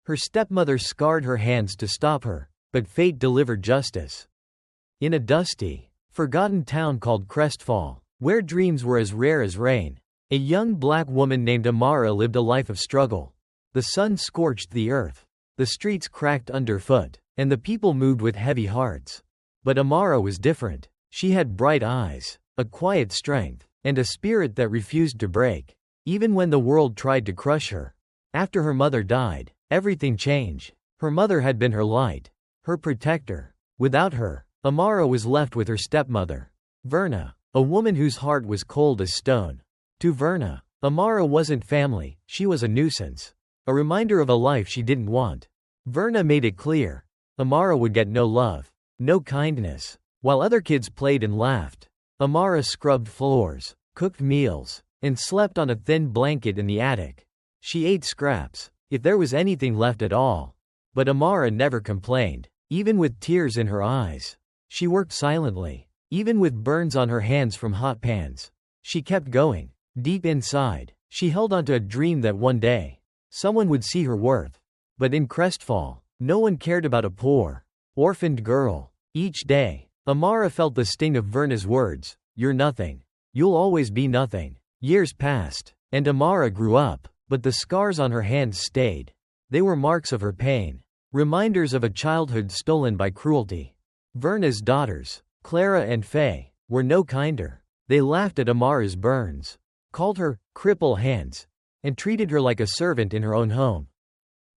Her stepmother scarred her hands to stop her, but fate delivered justice. In a dusty, forgotten town called Crestfall, where dreams were as rare as rain, a young black woman named Amara lived a life of struggle. The sun scorched the earth, the streets cracked underfoot, and the people moved with heavy hearts. But Amara was different. She had bright eyes, a quiet strength, and a spirit that refused to break, even when the world tried to crush her. After her mother died, everything changed. Her mother had been her light, her protector. Without her, Amara was left with her stepmother, Verna, a woman whose heart was cold as stone. To Verna, Amara wasn't family, she was a nuisance, a reminder of a life she didn't want. Verna made it clear, Amara would get no love, no kindness. While other kids played and laughed, Amara scrubbed floors, cooked meals, and slept on a thin blanket in the attic. She ate scraps, if there was anything left at all. But Amara never complained, even with tears in her eyes. She worked silently, even with burns on her hands from hot pans. She kept going. Deep inside, she held onto a dream that one day, someone would see her worth. But in Crestfall, no one cared about a poor, orphaned girl. Each day, Amara felt the sting of Verna's words, "You're nothing. You'll always be nothing." Years passed, and Amara grew up, but the scars on her hands stayed. They were marks of her pain, reminders of a childhood stolen by cruelty. Verna's daughters, Clara and Faye, were no kinder. They laughed at Amara's burns, called her "cripple hands," and treated her like a servant in her own home.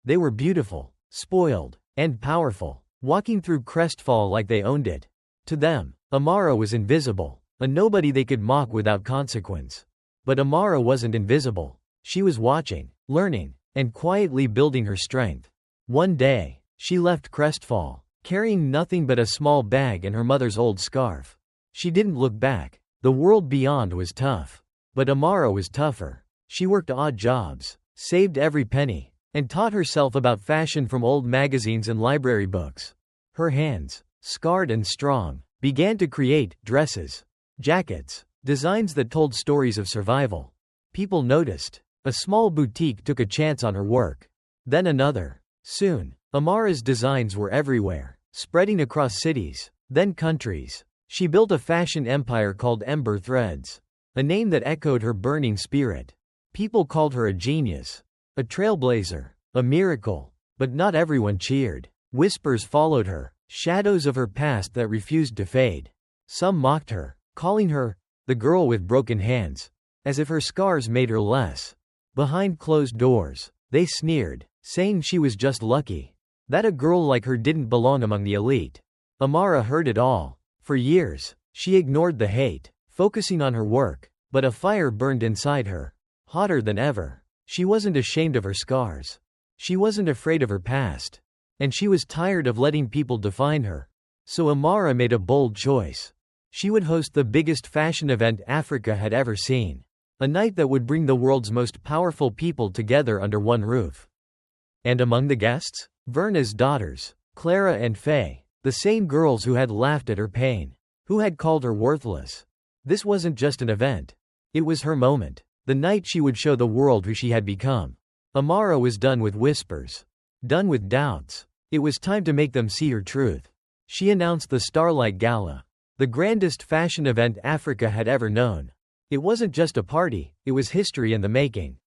They were beautiful, spoiled, and powerful, walking through Crestfall like they owned it. To them, Amara was invisible, a nobody they could mock without consequence. But Amara wasn't invisible. She was watching, learning, and quietly building her strength. One day, she left Crestfall, carrying nothing but a small bag and her mother's old scarf. She didn't look back. The world beyond was tough. But Amara was tougher. She worked odd jobs, saved every penny, and taught herself about fashion from old magazines and library books. Her hands, scarred and strong, began to create dresses, jackets, designs that told stories of survival. People noticed. A small boutique took a chance on her work. Then another. Soon, Amara's designs were everywhere, spreading across cities, then countries. She built a fashion empire called Ember Threads, a name that echoed her burning spirit. People called her a genius, a trailblazer, a miracle. But not everyone cheered. Whispers followed her, shadows of her past that refused to fade. Some mocked her, calling her the girl with broken hands, as if her scars made her less. Behind closed doors, they sneered, saying she was just lucky, that a girl like her didn't belong among the elite. Amara heard it all. For years, she ignored the hate, focusing on her work, but a fire burned inside her, hotter than ever. She wasn't ashamed of her scars. She wasn't afraid of her past. And she was tired of letting people define her. So Amara made a bold choice. She would host the biggest fashion event Africa had ever seen. A night that would bring the world's most powerful people together under one roof. And among the guests? Verna's daughters, Clara and Faye, the same girls who had laughed at her pain, who had called her worthless. This wasn't just an event. It was her moment, the night she would show the world who she had become. Amara was done with whispers, done with doubts. It was time to make them see her truth. She announced the Starlight Gala, the grandest fashion event Africa had ever known. It wasn't just a party, it was history in the making.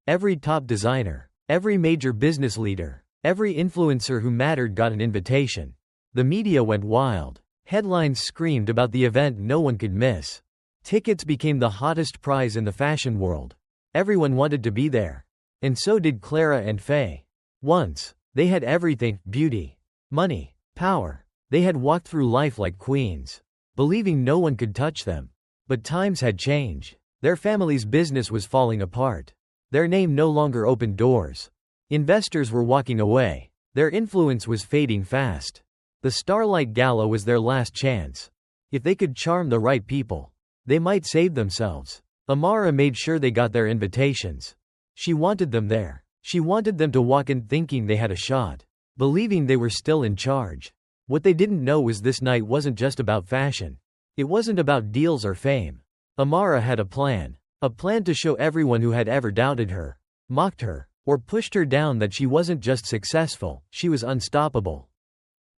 Every top designer, every major business leader, every influencer who mattered got an invitation. The media went wild. Headlines screamed about the event no one could miss. Tickets became the hottest prize in the fashion world. Everyone wanted to be there. And so did Clara and Faye. Once, they had everything: beauty, money, power. They had walked through life like queens, believing no one could touch them. But times had changed. Their family's business was falling apart. Their name no longer opened doors. Investors were walking away. Their influence was fading fast. The Starlight Gala was their last chance. If they could charm the right people, they might save themselves. Amara made sure they got their invitations. She wanted them there. She wanted them to walk in thinking they had a shot, believing they were still in charge. What they didn't know was this night wasn't just about fashion. It wasn't about deals or fame. Amara had a plan to show everyone who had ever doubted her, mocked her, or pushed her down that she wasn't just successful, she was unstoppable.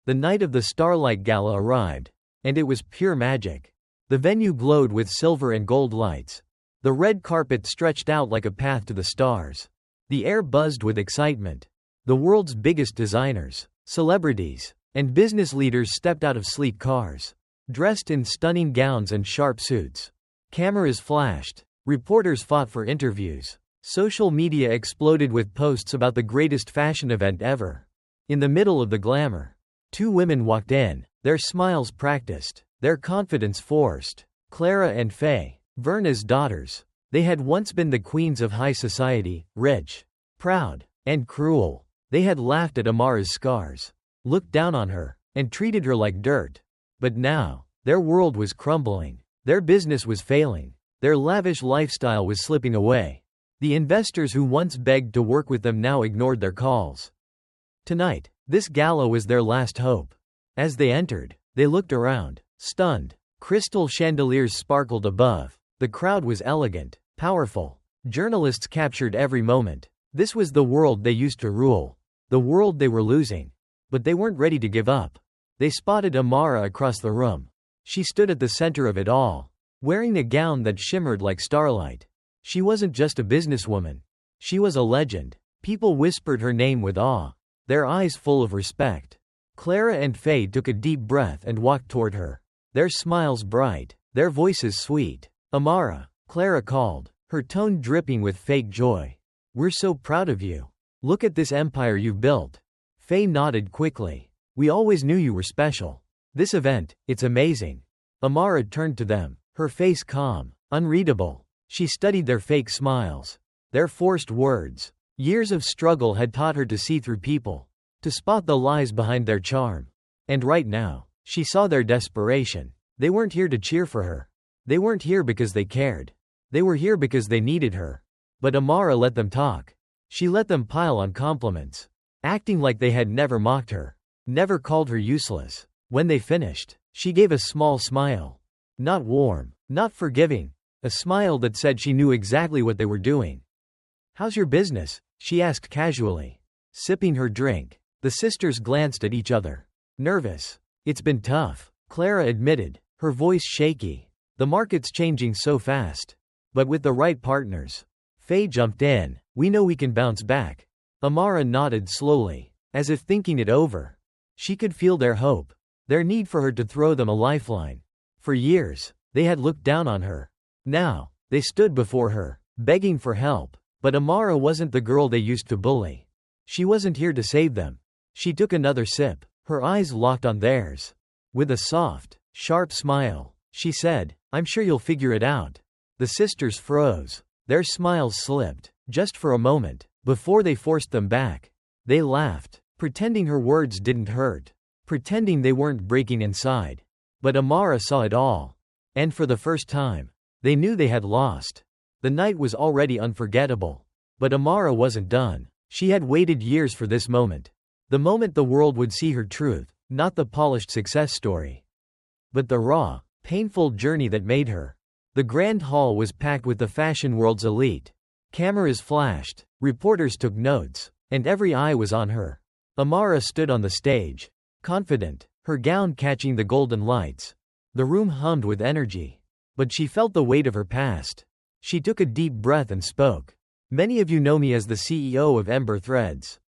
The night of the Starlight Gala arrived, and it was pure magic. The venue glowed with silver and gold lights. The red carpet stretched out like a path to the stars. The air buzzed with excitement. The world's biggest designers, celebrities, and business leaders stepped out of sleek cars, dressed in stunning gowns and sharp suits. Cameras flashed. Reporters fought for interviews. Social media exploded with posts about the greatest fashion event ever. In the middle of the glamour, two women walked in, their smiles practiced, their confidence forced. Clara and Faye, Verna's daughters. They had once been the queens of high society, rich, proud, and cruel. They had laughed at Amara's scars, looked down on her, and treated her like dirt. But now, their world was crumbling. Their business was failing. Their lavish lifestyle was slipping away. The investors who once begged to work with them now ignored their calls. Tonight, this gala was their last hope. As they entered, they looked around, stunned. Crystal chandeliers sparkled above. The crowd was elegant, powerful. Journalists captured every moment. This was the world they used to rule. The world they were losing. But they weren't ready to give up. They spotted Amara across the room. She stood at the center of it all, wearing a gown that shimmered like starlight. She wasn't just a businesswoman. She was a legend. People whispered her name with awe, their eyes full of respect. Clara and Faye took a deep breath and walked toward her, their smiles bright, their voices sweet. "Amara," Clara called, her tone dripping with fake joy. "We're so proud of you. Look at this empire you've built." Faye nodded quickly. "We always knew you were special. This event, it's amazing." Amara turned to them, her face calm, unreadable. She studied their fake smiles, their forced words. Years of struggle had taught her to see through people, to spot the lies behind their charm. And right now, she saw their desperation. They weren't here to cheer for her. They weren't here because they cared. They were here because they needed her. But Amara let them talk. She let them pile on compliments, acting like they had never mocked her, never called her useless. When they finished, she gave a small smile. Not warm, not forgiving. A smile that said she knew exactly what they were doing. "How's your business?" she asked casually. Sipping her drink, the sisters glanced at each other. Nervous. "It's been tough," Clara admitted, her voice shaky. "The market's changing so fast. But with the right partners." Faye jumped in. "We know we can bounce back." Amara nodded slowly, as if thinking it over. She could feel their hope, their need for her to throw them a lifeline. For years, they had looked down on her. Now, they stood before her, begging for help. But Amara wasn't the girl they used to bully. She wasn't here to save them. She took another sip, her eyes locked on theirs. With a soft, sharp smile, she said, "I'm sure you'll figure it out." The sisters froze. Their smiles slipped, just for a moment, before they forced them back. They laughed, pretending her words didn't hurt, pretending they weren't breaking inside. But Amara saw it all. And for the first time, they knew they had lost. The night was already unforgettable. But Amara wasn't done. She had waited years for this moment. The moment the world would see her truth, not the polished success story, but the raw, painful journey that made her. The grand hall was packed with the fashion world's elite. Cameras flashed, reporters took notes, and every eye was on her. Amara stood on the stage, confident, her gown catching the golden lights. The room hummed with energy. But she felt the weight of her past. She took a deep breath and spoke. "Many of you know me as the CEO of Ember Threads."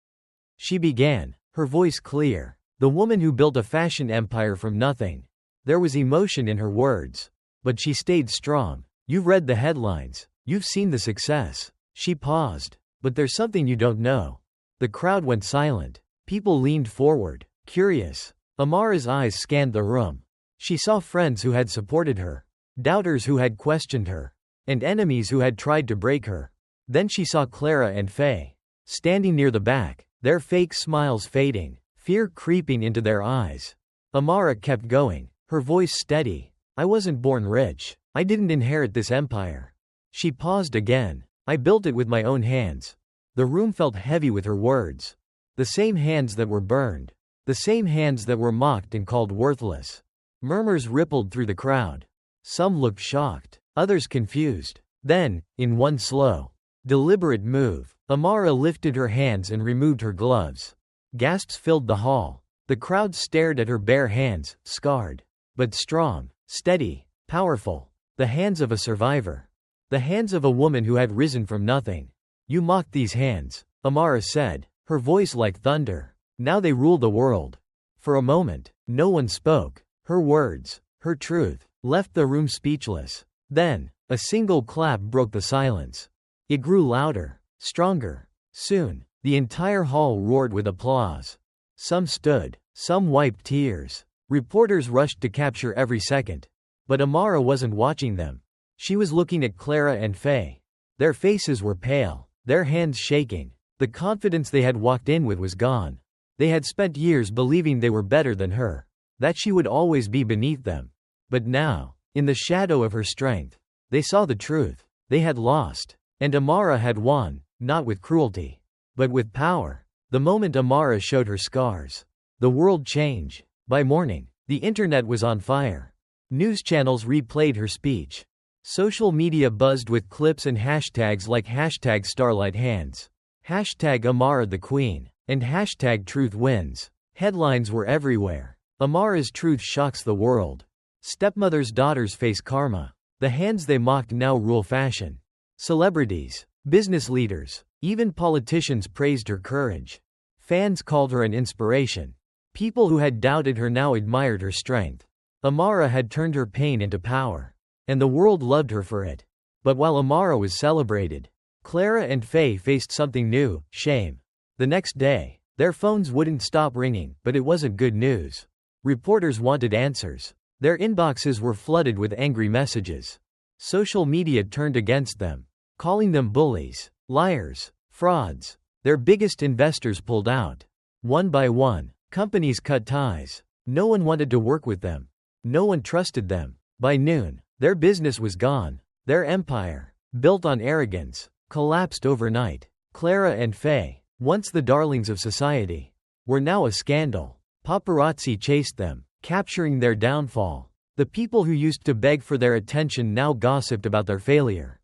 She began, her voice clear. The woman who built a fashion empire from nothing. There was emotion in her words. But she stayed strong. "You've read the headlines. You've seen the success." She paused. "But there's something you don't know." The crowd went silent. People leaned forward, curious. Amara's eyes scanned the room. She saw friends who had supported her, doubters who had questioned her, and enemies who had tried to break her. Then she saw Clara and Faye, standing near the back, their fake smiles fading, fear creeping into their eyes. Amara kept going, her voice steady. "I wasn't born rich. I didn't inherit this empire." She paused again. "I built it with my own hands." The room felt heavy with her words. The same hands that were burned. The same hands that were mocked and called worthless. Murmurs rippled through the crowd. Some looked shocked, others confused. Then, in one slow, Deliberate move. Amara lifted her hands and removed her gloves. Gasps filled the hall. The crowd stared at her bare hands, scarred, but strong, steady, powerful. The hands of a survivor. The hands of a woman who had risen from nothing. You mocked these hands, Amara said, her voice like thunder. Now they rule the world. For a moment, no one spoke. Her words, her truth, left the room speechless. Then, a single clap broke the silence. It grew louder, stronger. Soon, the entire hall roared with applause. Some stood, some wiped tears. Reporters rushed to capture every second. But Amara wasn't watching them. She was looking at Clara and Faye. Their faces were pale, their hands shaking. The confidence they had walked in with was gone. They had spent years believing they were better than her, that she would always be beneath them. But now, in the shadow of her strength, they saw the truth. They had lost. And Amara had won, not with cruelty, but with power. The moment Amara showed her scars, the world changed. By morning, the internet was on fire. News channels replayed her speech. Social media buzzed with clips and hashtags like hashtag Starlight Hands, hashtag Amara the Queen, and hashtag Truth Wins. Headlines were everywhere. Amara's truth shocks the world. Stepmother's daughters face karma. The hands they mocked now rule fashion. Celebrities, business leaders, even politicians praised her courage. Fans called her an inspiration. People who had doubted her now admired her strength. Amara had turned her pain into power. And the world loved her for it. But while Amara was celebrated, Clara and Faye faced something new, shame. The next day, their phones wouldn't stop ringing, but it wasn't good news. Reporters wanted answers. Their inboxes were flooded with angry messages. Social media turned against them, calling them bullies, liars, frauds. Their biggest investors pulled out. One by one, companies cut ties. No one wanted to work with them. No one trusted them. By noon, their business was gone. Their empire, built on arrogance, collapsed overnight. Clara and Faye, once the darlings of society, were now a scandal. Paparazzi chased them, capturing their downfall. The people who used to beg for their attention now gossiped about their failure.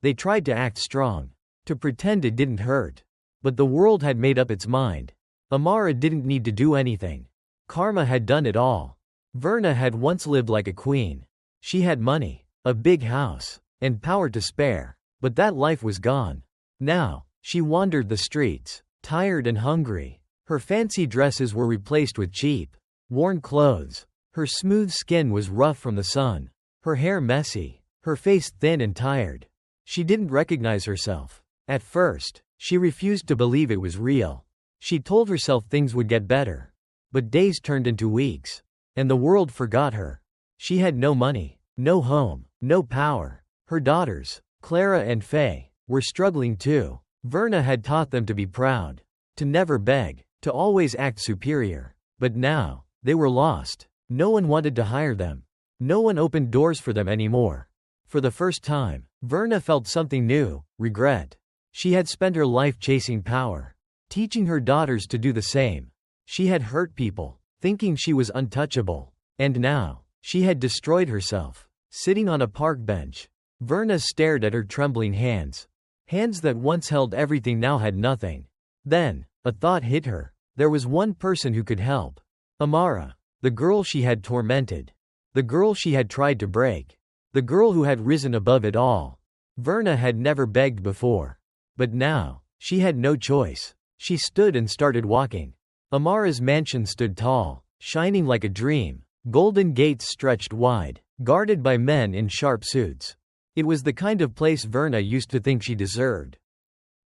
They tried to act strong, to pretend it didn't hurt. But the world had made up its mind. Amara didn't need to do anything. Karma had done it all. Verna had once lived like a queen. She had money, a big house, and power to spare. But that life was gone. Now, she wandered the streets, tired and hungry. Her fancy dresses were replaced with cheap, worn clothes. Her smooth skin was rough from the sun. Her hair messy. Her face thin and tired. She didn't recognize herself. At first, she refused to believe it was real. She told herself things would get better. But days turned into weeks. And the world forgot her. She had no money, no home, no power. Her daughters, Clara and Faye, were struggling too. Verna had taught them to be proud, to never beg, to always act superior. But now, they were lost. No one wanted to hire them. No one opened doors for them anymore. For the first time, Verna felt something new, regret. She had spent her life chasing power, teaching her daughters to do the same. She had hurt people, thinking she was untouchable. And now, she had destroyed herself. Sitting on a park bench, Verna stared at her trembling hands. Hands that once held everything now had nothing. Then, a thought hit her. There was one person who could help. Amara. The girl she had tormented. The girl she had tried to break. The girl who had risen above it all. Verna had never begged before. But now, she had no choice. She stood and started walking. Amara's mansion stood tall, shining like a dream. Golden gates stretched wide, guarded by men in sharp suits. It was the kind of place Verna used to think she deserved.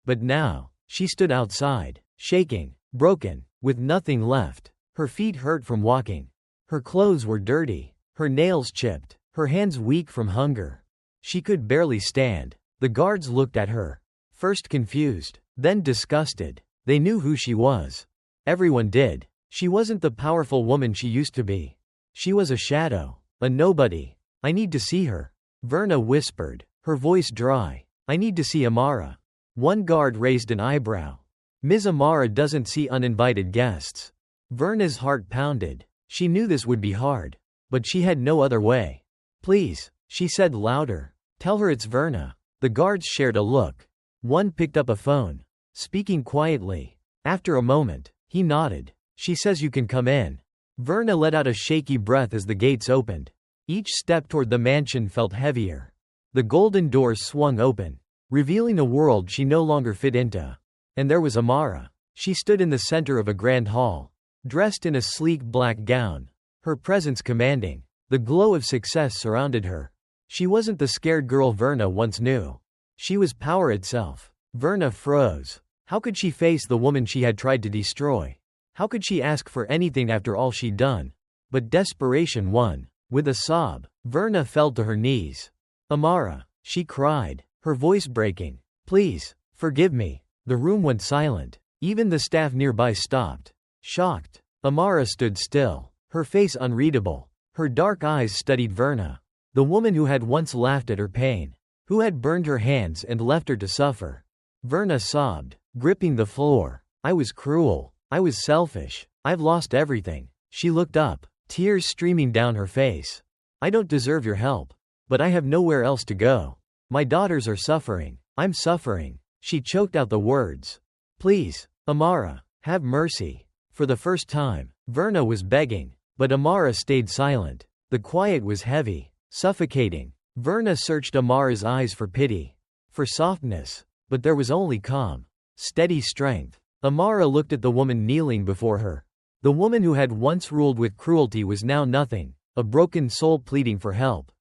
But now, she stood outside, shaking, broken, with nothing left. Her feet hurt from walking. Her clothes were dirty, her nails chipped, her hands weak from hunger. She could barely stand. The guards looked at her, first confused, then disgusted. They knew who she was. Everyone did. She wasn't the powerful woman she used to be. She was a shadow, a nobody. I need to see her, Verna whispered, her voice dry. I need to see Amara. One guard raised an eyebrow. Ms. Amara doesn't see uninvited guests. Verna's heart pounded. She knew this would be hard. But she had no other way. Please, she said louder. Tell her it's Verna. The guards shared a look. One picked up a phone, speaking quietly. After a moment, he nodded. She says you can come in. Verna let out a shaky breath as the gates opened. Each step toward the mansion felt heavier. The golden doors swung open, revealing a world she no longer fit into. And there was Amara. She stood in the center of a grand hall, dressed in a sleek black gown, her presence commanding. The glow of success surrounded her. She wasn't the scared girl Verna once knew. She was power itself. Verna froze. How could she face the woman she had tried to destroy? How could she ask for anything after all she'd done? But desperation won. With a sob, Verna fell to her knees. Amara, she cried, her voice breaking. Please, forgive me. The room went silent. Even the staff nearby stopped. Shocked, Amara stood still, her face unreadable. Her dark eyes studied Verna, the woman who had once laughed at her pain, who had burned her hands and left her to suffer. Verna sobbed, gripping the floor. I was cruel. I was selfish. I've lost everything. She looked up, tears streaming down her face. I don't deserve your help. But I have nowhere else to go. My daughters are suffering. I'm suffering. She choked out the words. Please, Amara, have mercy. For the first time, Verna was begging. But Amara stayed silent. The quiet was heavy, suffocating. Verna searched Amara's eyes for pity, for softness. But there was only calm, steady strength. Amara looked at the woman kneeling before her. The woman who had once ruled with cruelty was now nothing, a broken soul pleading for help.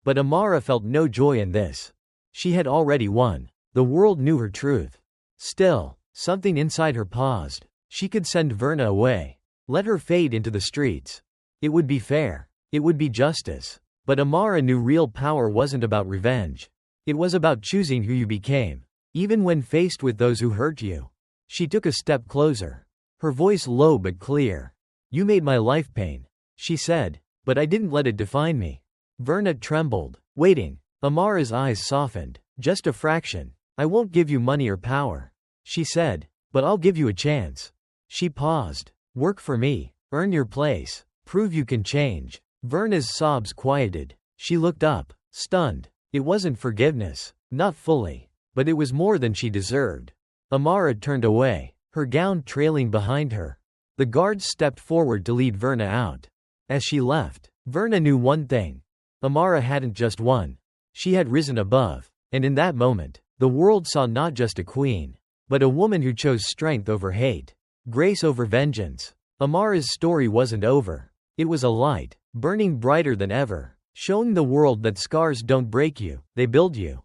But Amara felt no joy in this. She had already won. The world knew her truth. Still, something inside her paused. She could send Verna away. Let her fade into the streets. It would be fair. It would be justice. But Amara knew real power wasn't about revenge. It was about choosing who you became, even when faced with those who hurt you. She took a step closer, her voice low but clear. You made my life pain, she said, but I didn't let it define me. Verna trembled, waiting. Amara's eyes softened. Just a fraction. I won't give you money or power, she said, but I'll give you a chance. She paused. Work for me. Earn your place. Prove you can change. Verna's sobs quieted. She looked up, stunned. It wasn't forgiveness. Not fully. But it was more than she deserved. Amara turned away, her gown trailing behind her. The guards stepped forward to lead Verna out. As she left, Verna knew one thing. Amara hadn't just won. She had risen above. And in that moment, the world saw not just a queen, but a woman who chose strength over hate, grace over vengeance. Amara's story wasn't over. It was a light, burning brighter than ever, showing the world that scars don't break you, they build you.